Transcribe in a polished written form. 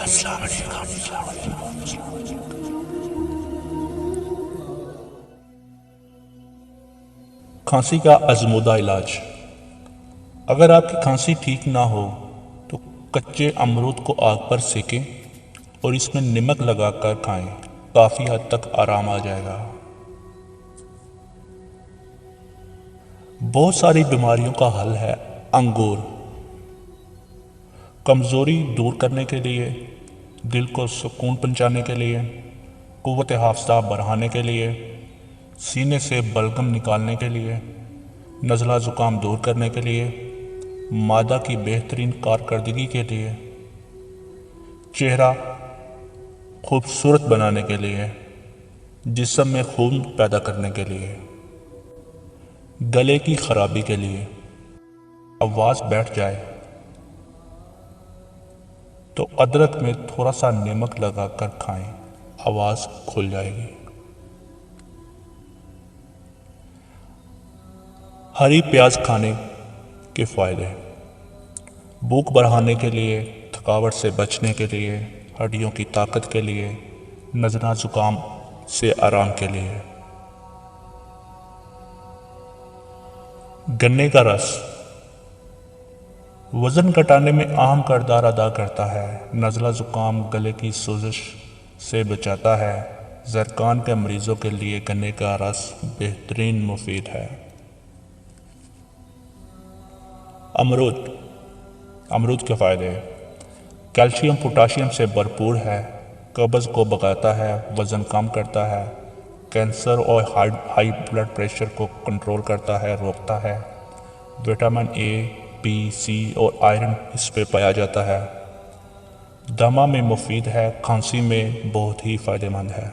السلام علیکم۔ کھانسی کا آزمودہ علاج۔ اگر آپ کی کھانسی ٹھیک نہ ہو تو کچے امرود کو آگ پر سینکیں اور اس میں نمک لگا کر کھائیں، کافی حد تک آرام آ جائے گا۔ بہت ساری بیماریوں کا حل ہے انگور۔ کمزوری دور کرنے کے لیے، دل کو سکون پہنچانے کے لیے، قوت حافظہ بڑھانے کے لیے، سینے سے بلغم نکالنے کے لیے، نزلہ زکام دور کرنے کے لیے، معدہ کی بہترین کارکردگی کے لیے، چہرہ خوبصورت بنانے کے لیے، جسم میں خون پیدا کرنے کے لیے، گلے کی خرابی کے لیے، آواز بیٹھ جائے تو ادرک میں تھوڑا سا نمک لگا کر کھائیں، آواز کھل جائے گی۔ ہری پیاز کھانے کے فائدے: بھوک بڑھانے کے لیے، تھکاوٹ سے بچنے کے لیے، ہڈیوں کی طاقت کے لیے، نزلہ زکام سے آرام کے لیے۔ گنے کا رس وزن گھٹانے میں اہم کردار ادا کرتا ہے، نزلہ زکام، گلے کی سوزش سے بچاتا ہے۔ زکام کے مریضوں کے لیے گنے کا رس بہترین مفید ہے۔ امرود کے فائدے: کیلشیم پوٹاشیم سے بھرپور ہے، قبض کو بھگاتا ہے، وزن کم کرتا ہے، کینسر اور ہائی بلڈ پریشر کو کنٹرول کرتا ہے، روکتا ہے۔ وٹامن اے، بی، سی اور آئرن اس میں پایا جاتا ہے۔ دمہ میں مفید ہے، کھانسی میں بہت ہی فائدہ مند ہے۔